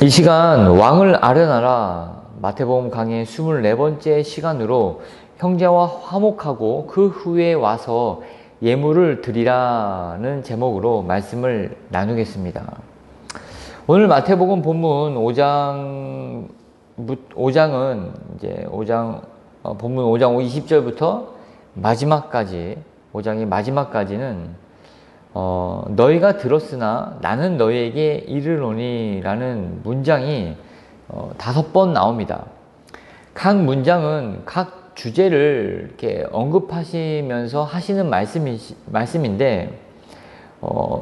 이 시간 왕을 아뢰나라 마태복음 강의 24번째 시간으로 형제와 화목하고 그 후에 와서 예물을 드리라는 제목으로 말씀을 나누겠습니다. 오늘 마태복음 본문 5장은 이제 본문 5장 20절부터 마지막까지 5장의 마지막까지는 너희가 들었으나 나는 너희에게 이르노니 라는 문장이 5번 나옵니다. 각 문장은 각 주제를 이렇게 언급하시면서 하시는 말씀인데,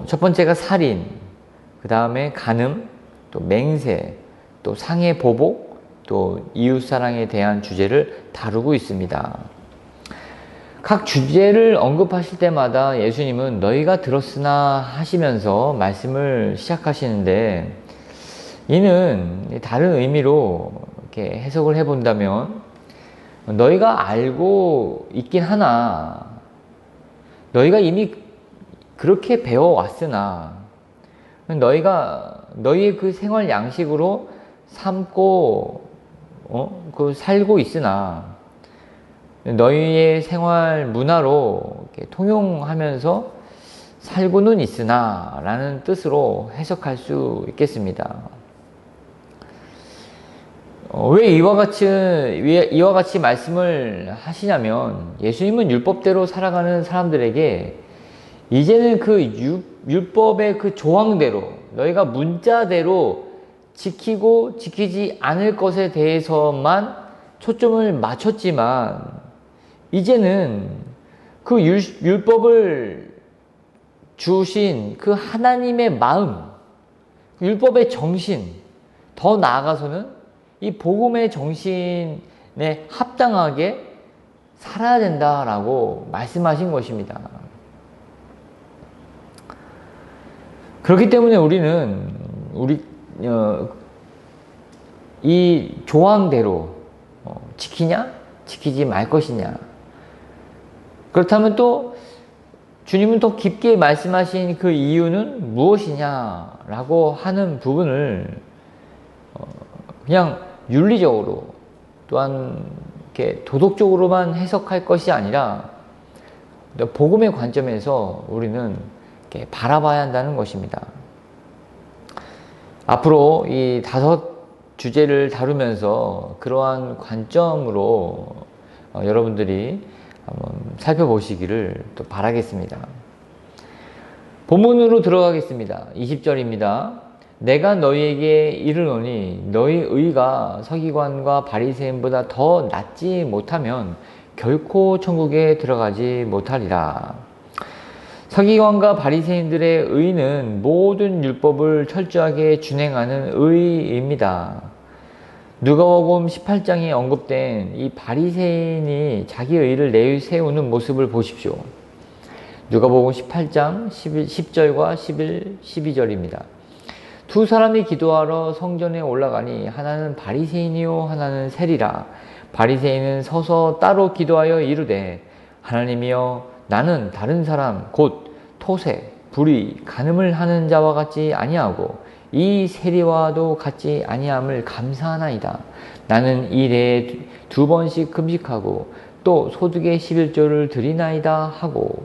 첫 번째가 살인, 그 다음에 간음, 또 맹세, 또 상해 보복, 또 이웃사랑에 대한 주제를 다루고 있습니다. 각 주제를 언급하실 때마다 예수님은 너희가 들었으나 하시면서 말씀을 시작하시는데, 이는 다른 의미로 이렇게 해석을 해본다면 너희가 알고 있긴 하나 너희가 이미 그렇게 배워왔으나 너희의 그 생활 양식으로 삼고 살고 있으나 너희의 생활 문화로 통용하면서 살고는 있으나 라는 뜻으로 해석할 수 있겠습니다. 왜 이와 같이 말씀을 하시냐면, 예수님은 율법대로 살아가는 사람들에게 이제는 그 율법의 그 조항대로 너희가 문자대로 지키고 지키지 않을 것에 대해서만 초점을 맞췄지만, 이제는 그 율법을 주신 그 하나님의 마음, 율법의 정신, 더 나아가서는 이 복음의 정신에 합당하게 살아야 된다라고 말씀하신 것입니다. 그렇기 때문에 우리는 이 조항대로 지키냐? 지키지 말 것이냐? 그렇다면 또 주님은 더 깊게 말씀하신 그 이유는 무엇이냐라고 하는 부분을 그냥 윤리적으로, 또한 이렇게 도덕적으로만 해석할 것이 아니라 복음의 관점에서 우리는 이렇게 바라봐야 한다는 것입니다. 앞으로 이 5 주제를 다루면서 그러한 관점으로 여러분들이 한번 살펴보시기를 또 바라겠습니다. 본문으로 들어가겠습니다. 20절입니다. 내가 너희에게 이르노니 너희 의가 서기관과 바리새인보다 더 낫지 못하면 결코 천국에 들어가지 못하리라. 서기관과 바리새인들의 의는 모든 율법을 철저하게 준행하는 의입니다. 누가복음 18장에 언급된 이 바리새인이 자기 의를 내세우는 모습을 보십시오. 누가복음 18장 10절과 11, 12절입니다. 두 사람이 기도하러 성전에 올라가니 하나는 바리새인이요 하나는 세리라. 바리새인은 서서 따로 기도하여 이르되, 하나님이여, 나는 다른 사람 곧 토세, 불의, 간음을 하는 자와 같지 아니하고 이 세리와도 같지 아니함을 감사하나이다. 나는 일에 2번씩 금식하고 또 소득의 11조를 드리나이다 하고,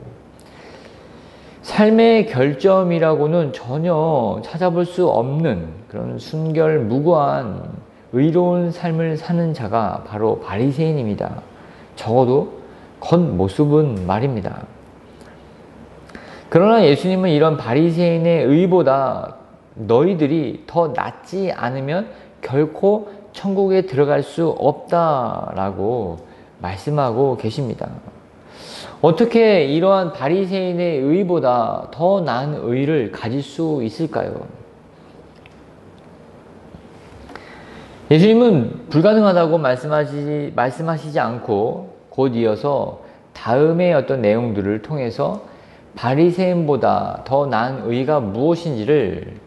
삶의 결점이라고는 전혀 찾아볼 수 없는 그런 순결무구한 의로운 삶을 사는 자가 바로 바리새인입니다. 적어도 겉모습은 말입니다. 그러나 예수님은 이런 바리새인의 의보다 너희들이 더 낫지 않으면 결코 천국에 들어갈 수 없다라고 말씀하고 계십니다. 어떻게 이러한 바리새인의 의보다 더 나은 의를 가질 수 있을까요? 예수님은 불가능하다고 말씀하시지 않고 곧 이어서 다음의 어떤 내용들을 통해서 바리새인보다 더 나은 의가 무엇인지를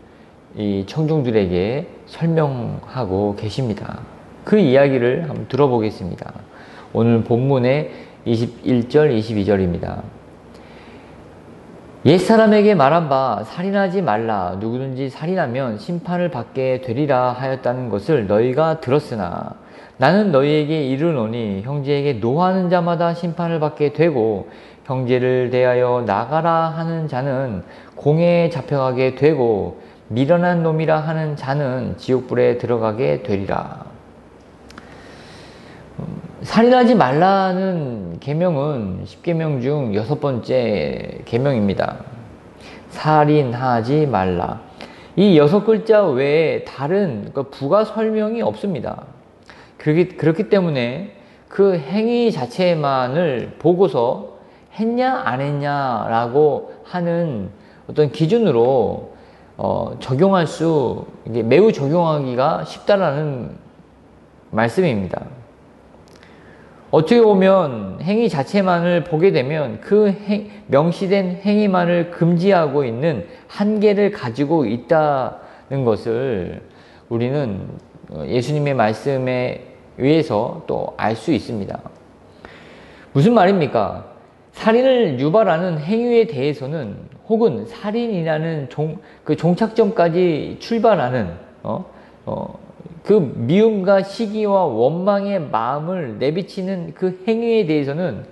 이 청중들에게 설명하고 계십니다. 그 이야기를 한번 들어보겠습니다. 오늘 본문의 21절, 22절입니다. 옛사람에게 말한 바 살인하지 말라 누구든지 살인하면 심판을 받게 되리라 하였다는 것을 너희가 들었으나 나는 너희에게 이르노니 형제에게 노하는 자마다 심판을 받게 되고 형제를 대하여 나가라 하는 자는 공회에 잡혀가게 되고 미련한 놈이라 하는 자는 지옥불에 들어가게 되리라. 살인하지 말라는 계명은 10계명 중 6번째 계명입니다. 살인하지 말라. 이 6글자 외에 다른 부가 설명이 없습니다. 그렇기 때문에 그 행위 자체만을 보고서 했냐 안 했냐 라고 하는 어떤 기준으로 이게 매우 적용하기가 쉽다라는 말씀입니다. 어떻게 보면 행위 자체만을 보게 되면 그 명시된 행위만을 금지하고 있는 한계를 가지고 있다는 것을 우리는 예수님의 말씀에 의해서 또 알 수 있습니다. 무슨 말입니까? 살인을 유발하는 행위에 대해서는 혹은 살인이라는 그 종착점까지 출발하는 그 미움과 시기와 원망의 마음을 내비치는 그 행위에 대해서는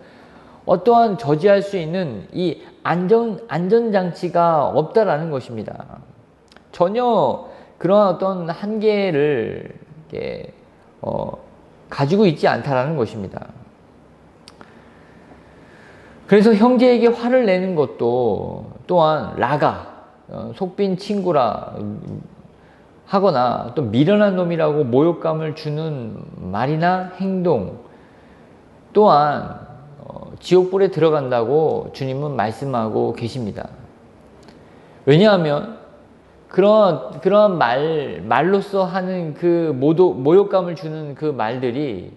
어떠한 저지할 수 있는 이 안전장치가 없다라는 것입니다. 전혀 그러한 어떤 한계를 가지고 있지 않다라는 것입니다. 그래서 형제에게 화를 내는 것도 또한 라가, 속빈 친구라 하거나 또 미련한 놈이라고 모욕감을 주는 말이나 행동 또한 지옥불에 들어간다고 주님은 말씀하고 계십니다. 왜냐하면 그러한 말로써 하는 그 모욕감을 주는 그 말들이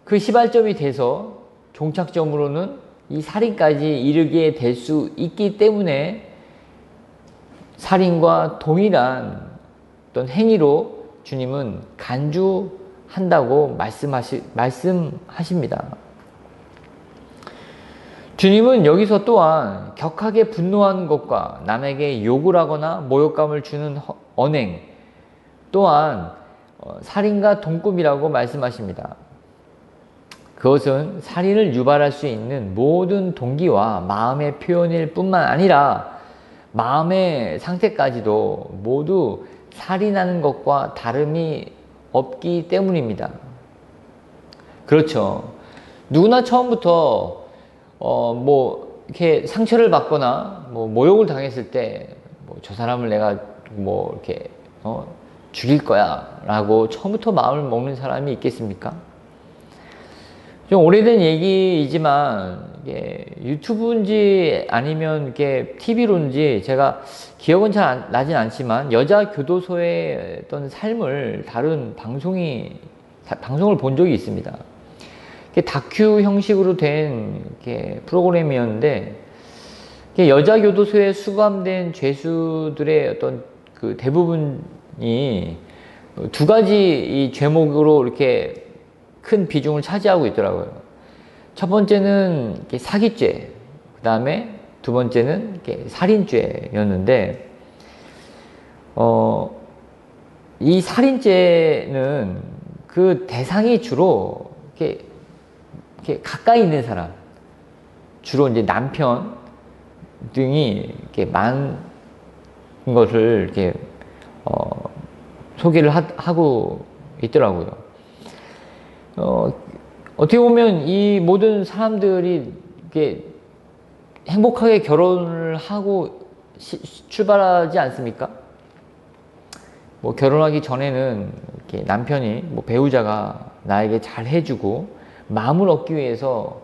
그 시발점이 돼서 종착점으로는 이 살인까지 이르게 될 수 있기 때문에 살인과 동일한 어떤 행위로 주님은 간주한다고 말씀하십니다. 주님은 여기서 또한 격하게 분노하는 것과 남에게 욕을 하거나 모욕감을 주는 언행 또한 살인과 동급이라고 말씀하십니다. 그것은 살인을 유발할 수 있는 모든 동기와 마음의 표현일 뿐만 아니라 마음의 상태까지도 모두 살인하는 것과 다름이 없기 때문입니다. 그렇죠. 누구나 처음부터 이렇게 상처를 받거나 모욕을 당했을 때 저 사람을 내가 이렇게 죽일 거야 라고 처음부터 마음을 먹는 사람이 있겠습니까? 좀 오래된 얘기이지만 이게 유튜브인지 아니면 이게 TV로인지 제가 기억은 잘 나진 않지만 여자 교도소의 어떤 삶을 다룬 방송을 본 적이 있습니다. 다큐 형식으로 된 프로그램이었는데 여자 교도소에 수감된 죄수들의 어떤 그 대부분이 두 가지 이 죄목으로 이렇게 큰 비중을 차지하고 있더라고요. 첫 번째는 사기죄, 그 다음에 두 번째는 살인죄였는데, 이 살인죄는 그 대상이 주로 이렇게 가까이 있는 사람, 주로 이제 남편 등이 이렇게 많은 것을 이렇게 소개를 하고 있더라고요. 어떻게 보면 이 모든 사람들이 이렇게 행복하게 결혼을 하고 출발하지 않습니까? 결혼하기 전에는 이렇게 남편이 배우자가 나에게 잘 해주고 마음을 얻기 위해서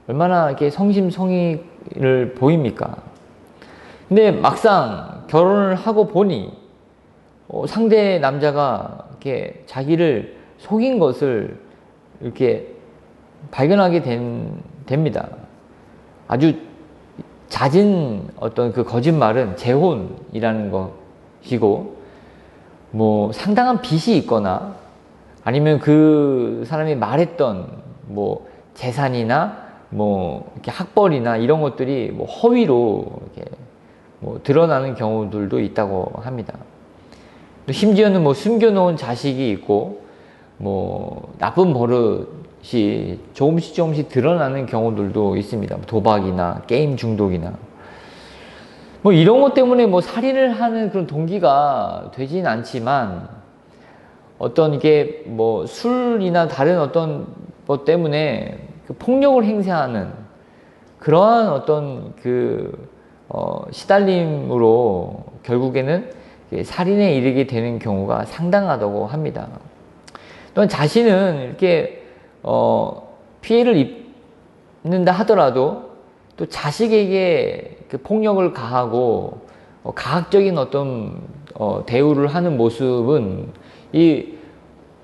얼마나 이렇게 성심성의를 보입니까? 근데 막상 결혼을 하고 보니 상대 남자가 이렇게 자기를 속인 것을 이렇게 발견하게 됩니다. 아주 잦은 어떤 그 거짓말은 재혼이라는 것이고, 상당한 빚이 있거나, 아니면 그 사람이 말했던 재산이나 뭐 이렇게 학벌이나 이런 것들이 뭐 허위로 이렇게 뭐 드러나는 경우들도 있다고 합니다. 또 심지어는 뭐 숨겨놓은 자식이 있고 뭐 나쁜 버릇이 조금씩 드러나는 경우들도 있습니다. 도박이나 게임 중독이나 뭐 이런 것 때문에 뭐 살인을 하는 그런 동기가 되진 않지만 어떤 이게 뭐 술이나 다른 어떤 것 때문에 그 폭력을 행사하는 그러한 어떤 시달림으로 결국에는 살인에 이르게 되는 경우가 상당하다고 합니다. 또한 자신은 이렇게 피해를 입는다 하더라도 또 자식에게 그 폭력을 가하고 가학적인 어떤 대우를 하는 모습은 이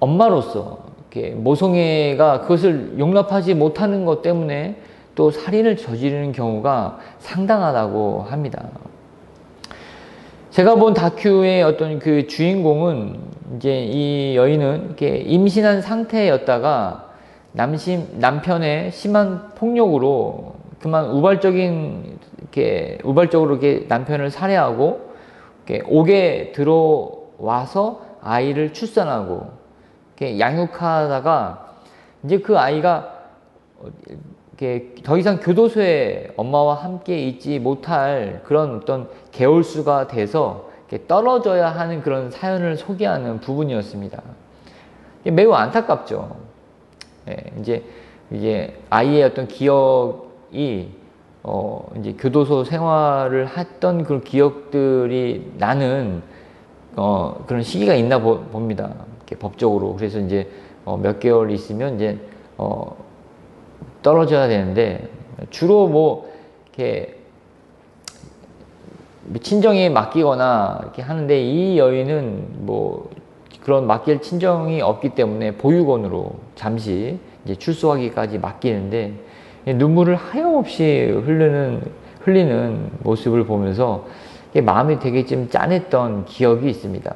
엄마로서 이렇게 모성애가 그것을 용납하지 못하는 것 때문에 또 살인을 저지르는 경우가 상당하다고 합니다. 제가 본 다큐의 어떤 그 주인공은 이제 이 여인은 이렇게 임신한 상태였다가 남편의 심한 폭력으로 그만 우발적으로 이렇게 남편을 살해하고 이렇게 옥에 들어와서 아이를 출산하고 이렇게 양육하다가 이제 그 아이가 이렇게 더 이상 교도소에 엄마와 함께 있지 못할 그런 어떤 개월수가 돼서 이렇게 떨어져야 하는 그런 사연을 소개하는 부분이었습니다. 매우 안타깝죠. 예, 이제 아이의 어떤 기억이 이제 교도소 생활을 했던 그런 기억들이 나는 그런 시기가 있나 봅니다. 이렇게 법적으로. 그래서 이제 몇 개월 있으면 이제 떨어져야 되는데 주로 뭐 이렇게 친정에 맡기거나 이렇게 하는데 이 여인은 뭐 그런 맡길 친정이 없기 때문에 보육원으로 잠시 이제 출소하기까지 맡기는데 눈물을 하염없이 흘리는 모습을 보면서 마음이 되게 좀 짠했던 기억이 있습니다.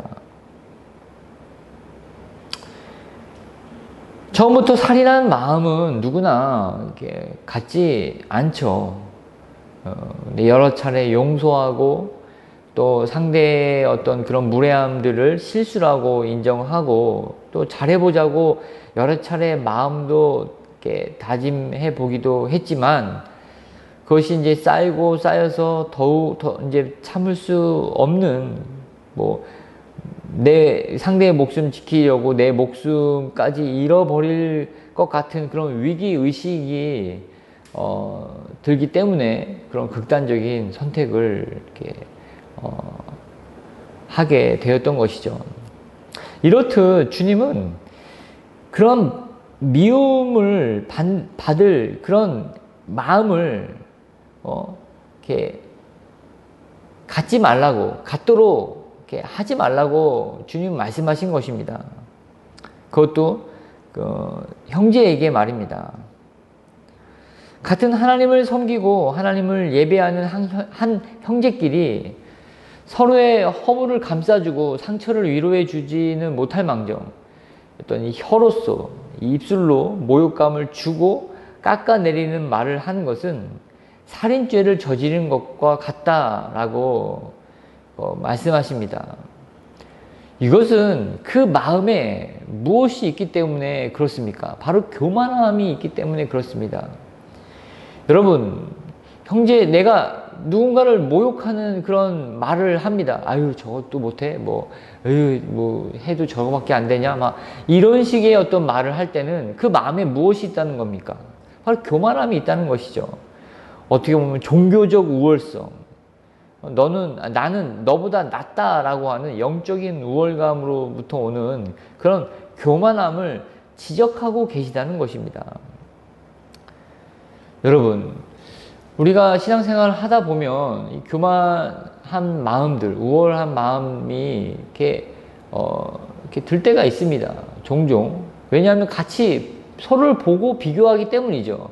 처음부터 살인하는 마음은 누구나 이렇게 같지 않죠. 여러 차례 용서하고 또 상대의 어떤 그런 무례함들을 실수라고 인정하고 또 잘해보자고 여러 차례 마음도 이렇게 다짐해 보기도 했지만 그것이 이제 쌓여서 더욱 더 이제 참을 수 없는 뭐 내 상대의 목숨 지키려고 내 목숨까지 잃어버릴 것 같은 그런 위기 의식이 들기 때문에 그런 극단적인 선택을 이렇게 하게 되었던 것이죠. 이렇듯 주님은 그런 미움을 받을 그런 마음을 이렇게 갖지 말라고, 갖도록 이렇게 하지 말라고 주님 말씀하신 것입니다. 그것도 형제에게 말입니다. 같은 하나님을 섬기고 하나님을 예배하는 한 형제끼리 서로의 허물을 감싸주고 상처를 위로해 주지는 못할 망정 어떤 이 혀로서 이 입술로 모욕감을 주고 깎아내리는 말을 하는 것은 살인죄를 저지른 것과 같다라고 말씀하십니다. 이것은 그 마음에 무엇이 있기 때문에 그렇습니까? 바로 교만함이 있기 때문에 그렇습니다. 여러분, 형제, 내가 누군가를 모욕하는 그런 말을 합니다. 아유, 저것도 못해? 뭐 해도 저거밖에 안 되냐? 막 이런 식의 어떤 말을 할 때는 그 마음에 무엇이 있다는 겁니까? 바로 교만함이 있다는 것이죠. 어떻게 보면 종교적 우월성. 나는 너보다 낫다라고 하는 영적인 우월감으로부터 오는 그런 교만함을 지적하고 계시다는 것입니다. 여러분, 우리가 신앙생활을 하다 보면 이 교만한 마음들, 우월한 마음이 이렇게 들 때가 있습니다. 종종. 왜냐하면 같이 서로를 보고 비교하기 때문이죠.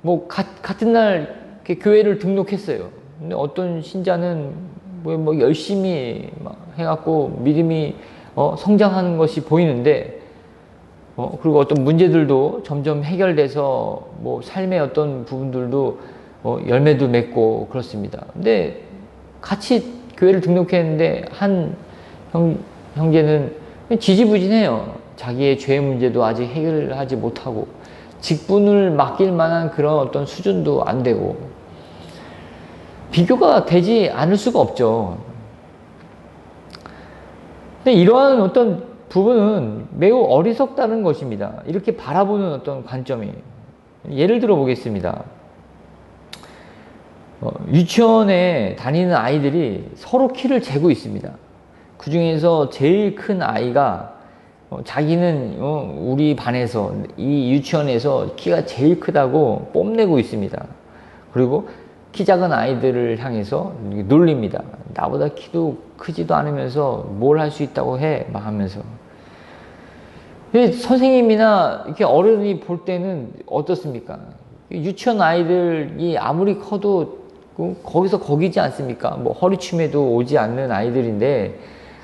뭐 같은 날 이렇게 교회를 등록했어요. 근데 어떤 신자는 뭐 열심히 막 해갖고 믿음이 성장하는 것이 보이는데 그리고 어떤 문제들도 점점 해결돼서 뭐 삶의 어떤 부분들도 열매도 맺고 그렇습니다. 근데 같이 교회를 등록했는데 한 형제는 지지부진해요. 자기의 죄 문제도 아직 해결하지 못하고 직분을 맡길 만한 그런 어떤 수준도 안 되고 비교가 되지 않을 수가 없죠. 근데 이러한 어떤 부분은 매우 어리석다는 것입니다. 이렇게 바라보는 어떤 관점이. 예를 들어 보겠습니다. 유치원에 다니는 아이들이 서로 키를 재고 있습니다. 그 중에서 제일 큰 아이가 자기는 우리 반에서 이 유치원에서 키가 제일 크다고 뽐내고 있습니다. 그리고 키 작은 아이들을 향해서 놀립니다. 나보다 키도 크지도 않으면서 뭘 할 수 있다고 해? 막 하면서. 선생님이나 이렇게 어른이 볼 때는 어떻습니까? 유치원 아이들이 아무리 커도 거기서 거기지 않습니까? 뭐 허리춤에도 오지 않는 아이들인데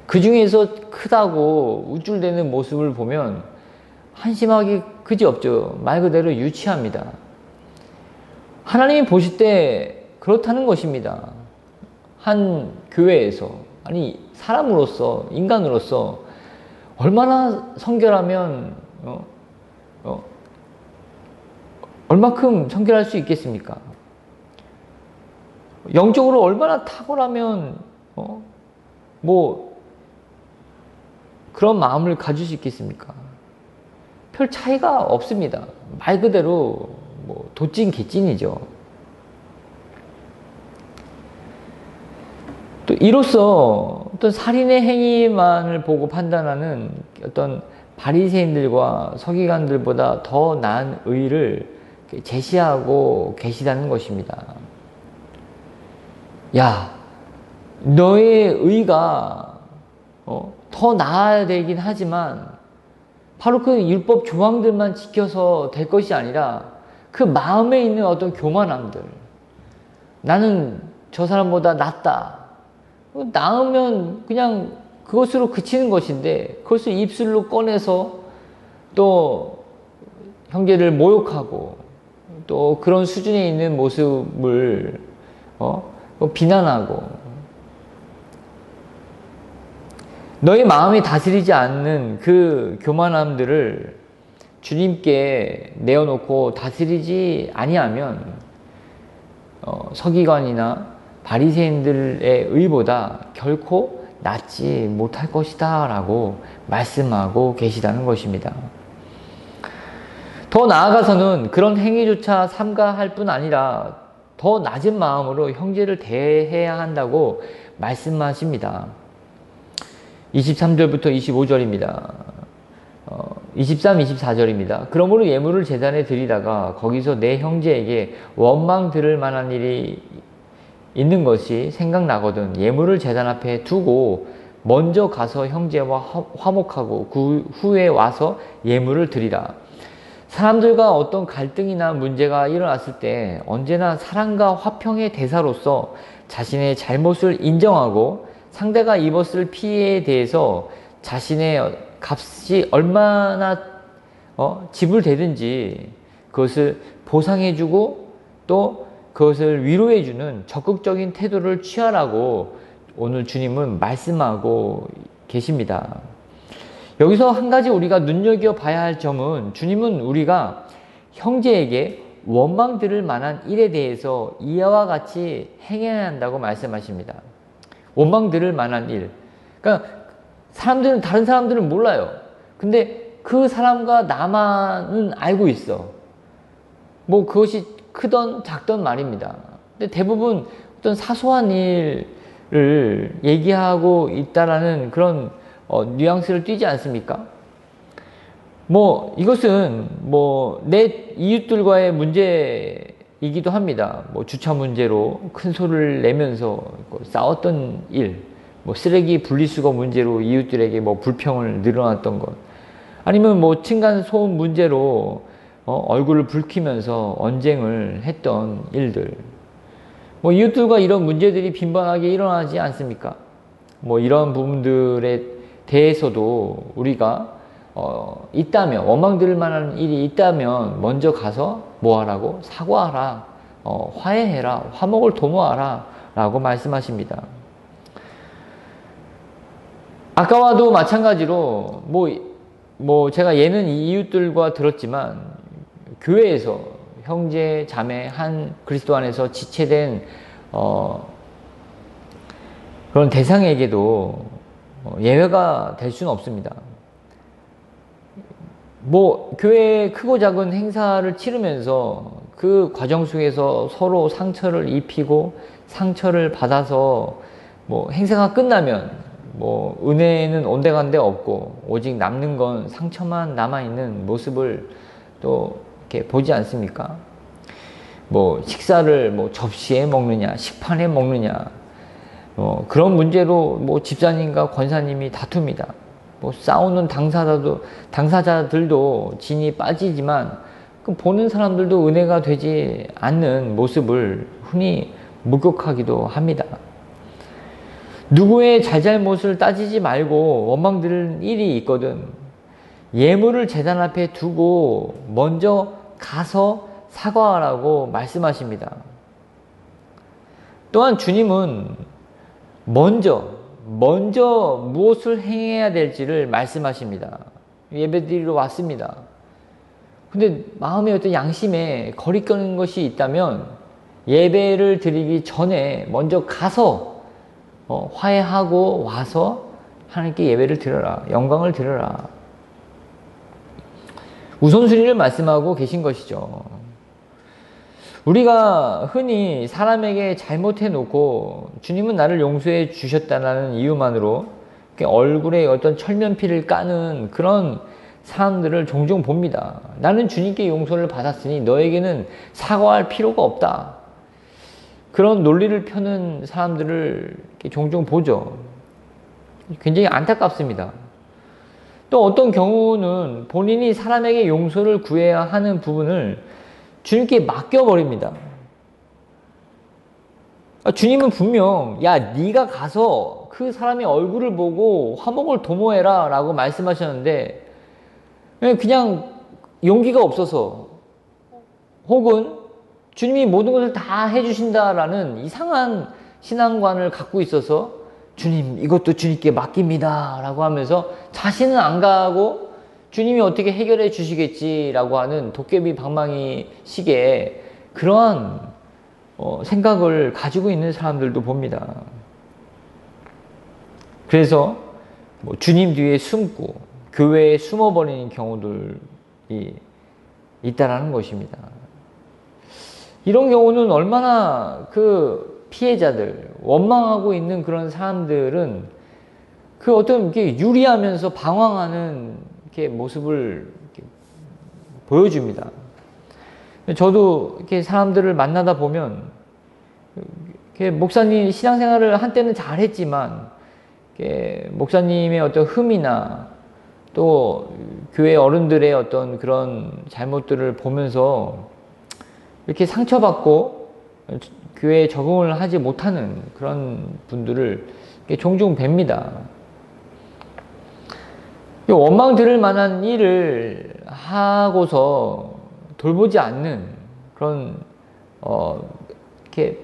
그 중에서 크다고 우쭐대는 모습을 보면 한심하기 그지없죠. 말 그대로 유치합니다. 하나님이 보실 때 그렇다는 것입니다. 한 교회에서, 아니 사람으로서, 인간으로서 얼마나 성결하면 얼마큼 성결할 수 있겠습니까? 영적으로 얼마나 탁월하면 뭐 그런 마음을 가질 수 있겠습니까? 별 차이가 없습니다. 말 그대로 뭐 도찐 개찐이죠. 또 이로써 어떤 살인의 행위만을 보고 판단하는 어떤 바리새인들과 서기관들보다 더 나은 의를 제시하고 계시다는 것입니다. 야, 너의 의가 더 나아야 되긴 하지만 바로 그 율법 조항들만 지켜서 될 것이 아니라 그 마음에 있는 어떤 교만함들, 나는 저 사람보다 낫다, 나으면 그냥 그것으로 그치는 것인데 그것을 입술로 꺼내서 또 형제를 모욕하고 또 그런 수준에 있는 모습을 비난하고, 너의 마음이 다스리지 않는 그 교만함들을 주님께 내어놓고 다스리지 아니하면 서기관이나 바리새인들의 의보다 결코 낫지 못할 것이다 라고 말씀하고 계시다는 것입니다. 더 나아가서는 그런 행위조차 삼가할 뿐 아니라 더 낮은 마음으로 형제를 대해야 한다고 말씀하십니다. 23절부터 25절입니다. 23, 24절입니다. 그러므로 예물을 제단에 드리다가 거기서 내 형제에게 원망 들을 만한 일이 있는 것이 생각나거든 예물을 제단 앞에 두고 먼저 가서 형제와 화목하고 그 후에 와서 예물을 드리라. 사람들과 어떤 갈등이나 문제가 일어났을 때 언제나 사랑과 화평의 대사로서 자신의 잘못을 인정하고 상대가 입었을 피해에 대해서 자신의 값이 얼마나 지불되든지 그것을 보상해주고 또 그것을 위로해주는 적극적인 태도를 취하라고 오늘 주님은 말씀하고 계십니다. 여기서 한 가지 우리가 눈여겨봐야 할 점은 주님은 우리가 형제에게 원망 들을 만한 일에 대해서 이와 같이 행해야 한다고 말씀하십니다. 원망 들을 만한 일. 그러니까 다른 사람들은 몰라요. 근데 그 사람과 나만은 알고 있어. 뭐 그것이 크던 작던 말입니다. 근데 대부분 어떤 사소한 일을 얘기하고 있다라는 그런 뉘앙스를 띠지 않습니까? 뭐 이것은 뭐 내 이웃들과의 문제이기도 합니다. 뭐 주차 문제로 큰 소리를 내면서 싸웠던 일, 뭐 쓰레기 분리수거 문제로 이웃들에게 뭐 불평을 늘어났던 것, 아니면 뭐 층간 소음 문제로 얼굴을 붉히면서 언쟁을 했던 일들, 뭐 이웃들과 이런 문제들이 빈번하게 일어나지 않습니까? 뭐 이런 부분들에 대해서도 우리가 있다면, 원망 들을 만한 일이 있다면 먼저 가서 뭐 하라고? 사과하라, 화해해라, 화목을 도모하라 라고 말씀하십니다. 아까와도 마찬가지로 제가 예는 이웃들과 들었지만 교회에서 형제 자매 한 그리스도 안에서 지체된 그런 대상에게도 예외가 될 수는 없습니다. 교회 크고 작은 행사를 치르면서 그 과정 속에서 서로 상처를 입히고 상처를 받아서 행사가 끝나면 은혜는 온데간데 없고 오직 남는 건 상처만 남아있는 모습을 또 이렇게 보지 않습니까? 식사를 접시에 먹느냐, 식판에 먹느냐, 그런 문제로 집사님과 권사님이 다툽니다. 싸우는 당사자들도 진이 빠지지만 보는 사람들도 은혜가 되지 않는 모습을 흔히 목격하기도 합니다. 누구의 잘잘못을 따지지 말고 원망 들을 일이 있거든 예물을 제단 앞에 두고 먼저 가서 사과하라고 말씀하십니다. 또한 주님은 먼저 무엇을 행해야 될지를 말씀하십니다. 예배드리러 왔습니다. 근데 마음의 어떤 양심에 거리끼는 것이 있다면 예배를 드리기 전에 먼저 가서 화해하고 와서 하나님께 예배를 드려라. 영광을 드려라. 우선순위를 말씀하고 계신 것이죠. 우리가 흔히 사람에게 잘못해 놓고 주님은 나를 용서해 주셨다는 이유만으로 얼굴에 어떤 철면피를 까는 그런 사람들을 종종 봅니다. 나는 주님께 용서를 받았으니 너에게는 사과할 필요가 없다. 그런 논리를 펴는 사람들을 종종 보죠. 굉장히 안타깝습니다. 또 어떤 경우는 본인이 사람에게 용서를 구해야 하는 부분을 주님께 맡겨버립니다. 주님은 분명 네가 가서 그 사람의 얼굴을 보고 화목을 도모해라 라고 말씀하셨는데 그냥 용기가 없어서 혹은 주님이 모든 것을 다 해주신다라는 이상한 신앙관을 갖고 있어서 주님 이것도 주님께 맡깁니다 라고 하면서 자신은 안 가고 주님이 어떻게 해결해 주시겠지라고 하는 도깨비 방망이 식의 그러한 생각을 가지고 있는 사람들도 봅니다. 그래서 주님 뒤에 숨고 교회에 숨어버리는 경우들이 있다라는 것입니다. 이런 경우는 얼마나 그 피해자들, 원망하고 있는 그런 사람들은 그 어떤 게 유리하면서 방황하는 이렇게 모습을 이렇게 보여줍니다. 저도 이렇게 사람들을 만나다 보면 이렇게 목사님 신앙생활을 한때는 잘했지만 이렇게 목사님의 어떤 흠이나 또 교회 어른들의 어떤 그런 잘못들을 보면서 이렇게 상처받고 교회에 적응을 하지 못하는 그런 분들을 종종 뵙니다. 원망 들을 만한 일을 하고서 돌보지 않는 그런 이렇게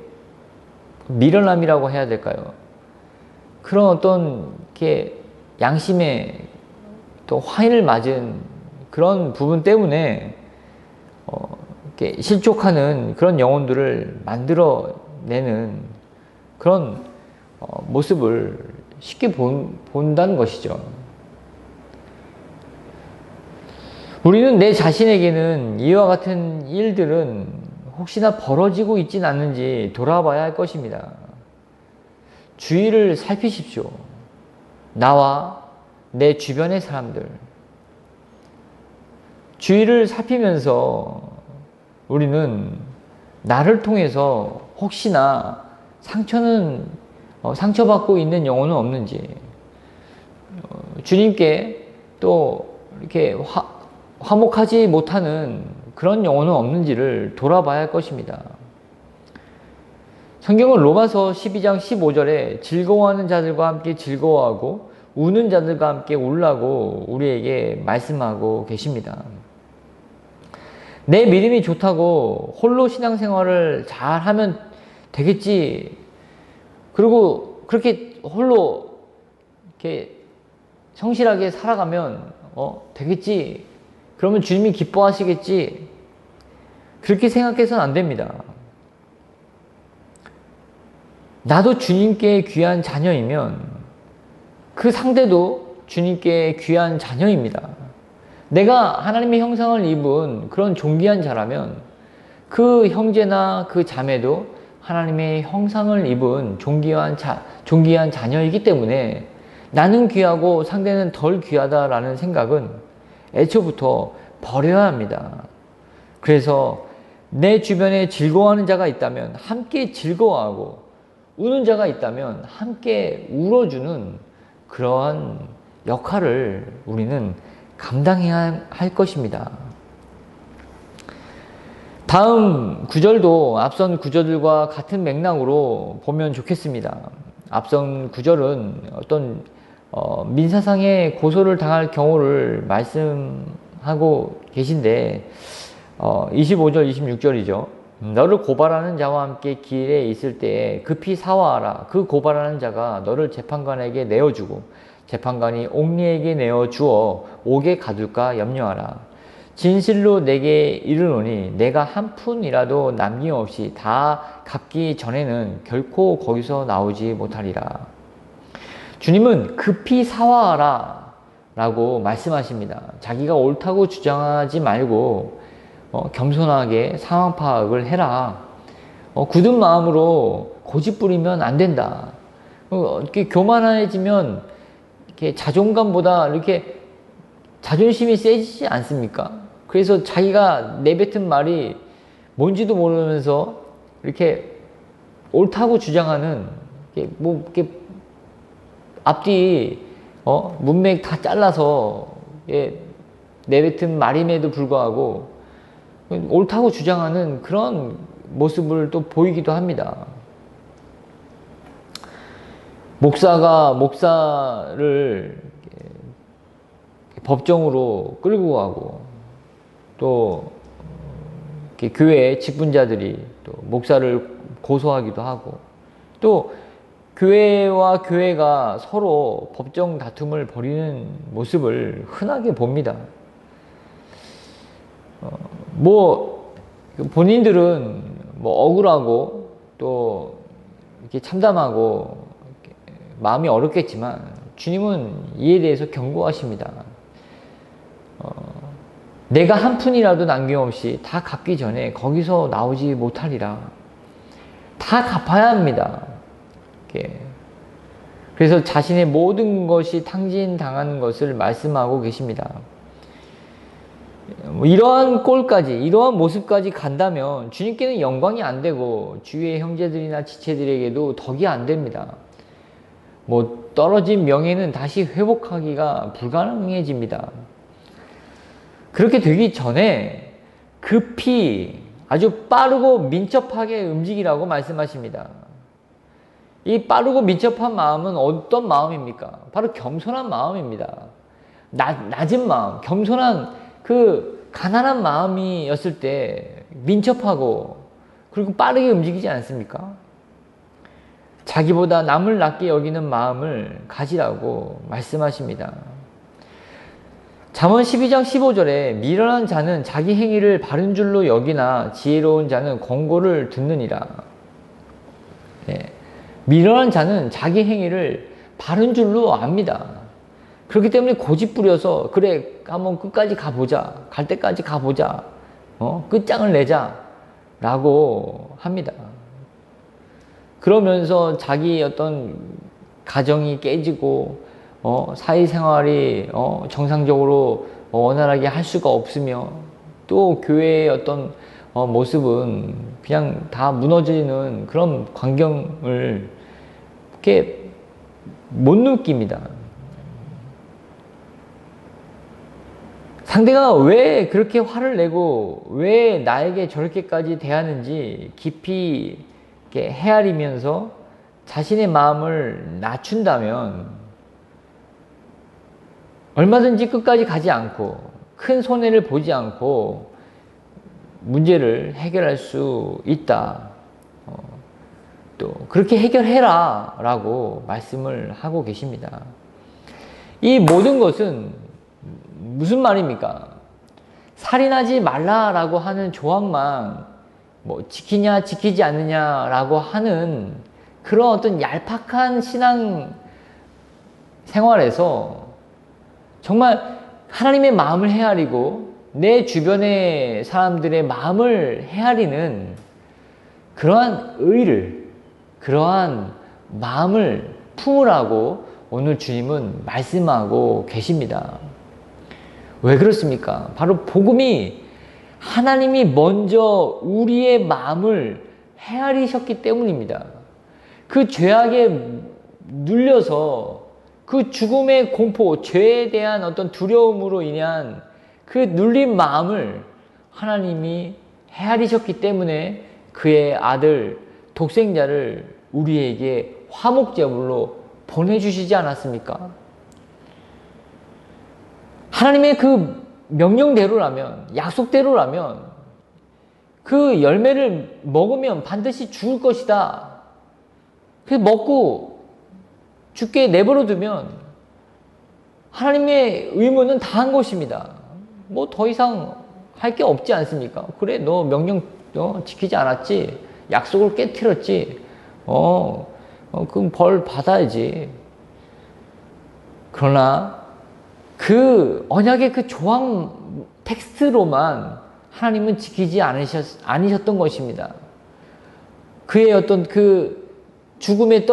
미련함이라고 해야 될까요? 그런 어떤 이렇게 양심에 또 화인을 맞은 그런 부분 때문에 이렇게 실족하는 그런 영혼들을 만들어내는 그런 모습을 쉽게 본다는 것이죠. 우리는 내 자신에게는 이와 같은 일들은 혹시나 벌어지고 있진 않는지 돌아봐야 할 것입니다. 주위를 살피십시오. 나와 내 주변의 사람들. 주위를 살피면서 우리는 나를 통해서 혹시나 상처받고 있는 영혼은 없는지, 주님께 또 이렇게 화목하지 못하는 그런 영혼은 없는지를 돌아봐야 할 것입니다. 성경은 로마서 12장 15절에 즐거워하는 자들과 함께 즐거워하고 우는 자들과 함께 울라고 우리에게 말씀하고 계십니다. 내 믿음이 좋다고 홀로 신앙생활을 잘하면 되겠지. 그리고 그렇게 홀로 이렇게 성실하게 살아가면 되겠지. 그러면 주님이 기뻐하시겠지. 그렇게 생각해서는 안 됩니다. 나도 주님께 귀한 자녀이면 그 상대도 주님께 귀한 자녀입니다. 내가 하나님의 형상을 입은 그런 존귀한 자라면 그 형제나 그 자매도 하나님의 형상을 입은 존귀한 자녀이기 때문에 나는 귀하고 상대는 덜 귀하다라는 생각은 애초부터 버려야 합니다. 그래서 내 주변에 즐거워하는 자가 있다면 함께 즐거워하고 우는 자가 있다면 함께 울어주는 그러한 역할을 우리는 감당해야 할 것입니다. 다음 구절도 앞선 구절들과 같은 맥락으로 보면 좋겠습니다. 앞선 구절은 어떤 민사상의 고소를 당할 경우를 말씀하고 계신데 25절, 26절이죠. 너를 고발하는 자와 함께 길에 있을 때에 급히 사화하라. 그 고발하는 자가 너를 재판관에게 내어주고 재판관이 옥리에게 내어주어 옥에 가둘까 염려하라. 진실로 내게 이르노니 내가 한 푼이라도 남김없이 다 갚기 전에는 결코 거기서 나오지 못하리라. 주님은 급히 사화하라 라고 말씀하십니다. 자기가 옳다고 주장하지 말고 겸손하게 상황 파악을 해라. 굳은 마음으로 고집부리면 안 된다. 이렇게 교만해지면 이렇게 자존감보다 이렇게 자존심이 세지지 않습니까? 그래서 자기가 내뱉은 말이 뭔지도 모르면서 이렇게 옳다고 주장하는 이렇게 앞뒤 문맥 다 잘라서 내뱉은 말임에도 불구하고 옳다고 주장하는 그런 모습을 또 보이기도 합니다. 목사가 목사를 법정으로 끌고 가고 또 교회 직분자들이 또 목사를 고소하기도 하고 또 교회와 교회가 서로 법정 다툼을 벌이는 모습을 흔하게 봅니다. 본인들은 억울하고 또 이렇게 참담하고 이렇게 마음이 어렵겠지만 주님은 이에 대해서 경고하십니다. 내가 한 푼이라도 남김없이 다 갚기 전에 거기서 나오지 못하리라. 다 갚아야 합니다. 그래서 자신의 모든 것이 탕진당하는 것을 말씀하고 계십니다. 이러한 꼴까지, 이러한 모습까지 간다면 주님께는 영광이 안 되고 주위의 형제들이나 지체들에게도 덕이 안 됩니다. 떨어진 명예는 다시 회복하기가 불가능해집니다. 그렇게 되기 전에 급히 아주 빠르고 민첩하게 움직이라고 말씀하십니다. 이 빠르고 민첩한 마음은 어떤 마음입니까? 바로 겸손한 마음입니다. 낮은 마음, 겸손한 그 가난한 마음이었을 때 민첩하고 그리고 빠르게 움직이지 않습니까? 자기보다 남을 낮게 여기는 마음을 가지라고 말씀하십니다. 잠언 12장 15절에 미련한 자는 자기 행위를 바른 줄로 여기나 지혜로운 자는 권고를 듣느니라. 미련한 자는 자기 행위를 바른 줄로 압니다. 그렇기 때문에 고집부려서 그래 한번 끝까지 가보자. 갈 때까지 가보자. 끝장을 내자. 라고 합니다. 그러면서 자기 어떤 가정이 깨지고 사회생활이 정상적으로 원활하게 할 수가 없으며 또 교회의 어떤 모습은 그냥 다 무너지는 그런 광경을 이렇게 못 느낍니다. 상대가 왜 그렇게 화를 내고 왜 나에게 저렇게까지 대하는지 깊이 이렇게 헤아리면서 자신의 마음을 낮춘다면 얼마든지 끝까지 가지 않고 큰 손해를 보지 않고 문제를 해결할 수 있다. 또 그렇게 해결해라 라고 말씀을 하고 계십니다. 이 모든 것은 무슨 말입니까? 살인하지 말라라고 하는 조항만 뭐 지키냐 지키지 않느냐라고 하는 그런 어떤 얄팍한 신앙 생활에서 정말 하나님의 마음을 헤아리고 내 주변의 사람들의 마음을 헤아리는 그러한 의를, 그러한 마음을 품으라고 오늘 주님은 말씀하고 계십니다. 왜 그렇습니까? 바로 복음이 하나님이 먼저 우리의 마음을 헤아리셨기 때문입니다. 그 죄악에 눌려서 그 죽음의 공포, 죄에 대한 어떤 두려움으로 인한 그 눌린 마음을 하나님이 헤아리셨기 때문에 그의 아들 독생자를 우리에게 화목제물로 보내주시지 않았습니까? 하나님의 그 명령대로라면, 약속대로라면 그 열매를 먹으면 반드시 죽을 것이다. 그래서 먹고 죽게 내버려 두면 하나님의 의무는 다 한 것입니다. 뭐 더 이상 할 게 없지 않습니까? 그래, 너 명령 지키지 않았지? 약속을 깨트렸지? 그럼 벌 받아야지. 그러나 그 언약의 그 조항 텍스트로만 하나님은 지키지 않으셨던 것입니다. 그의 어떤 그 죽음에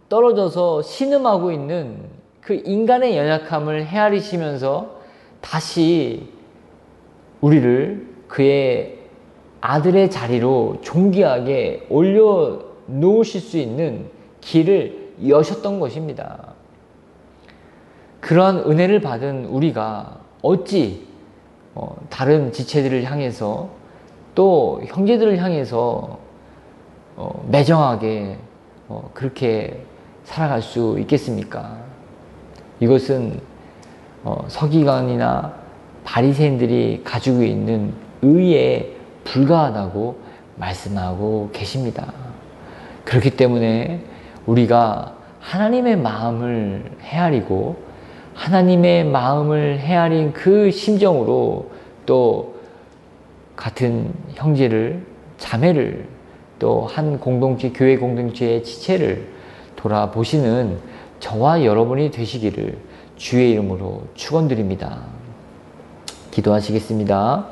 떨어져서 신음하고 있는 그 인간의 연약함을 헤아리시면서 다시 우리를 그의 아들의 자리로 존귀하게 올려놓으실 수 있는 길을 여셨던 것입니다. 그러한 은혜를 받은 우리가 어찌 다른 지체들을 향해서 또 형제들을 향해서 매정하게 그렇게 살아갈 수 있겠습니까? 이것은 서기관이나 바리새인들이 가지고 있는 의에 불과하다고 말씀하고 계십니다. 그렇기 때문에 우리가 하나님의 마음을 헤아리고 하나님의 마음을 헤아린 그 심정으로 또 같은 형제를, 자매를, 또 한 공동체, 교회 공동체의 지체를 돌아보시는 저와 여러분이 되시기를 주의 이름으로 축원드립니다. 기도하시겠습니다.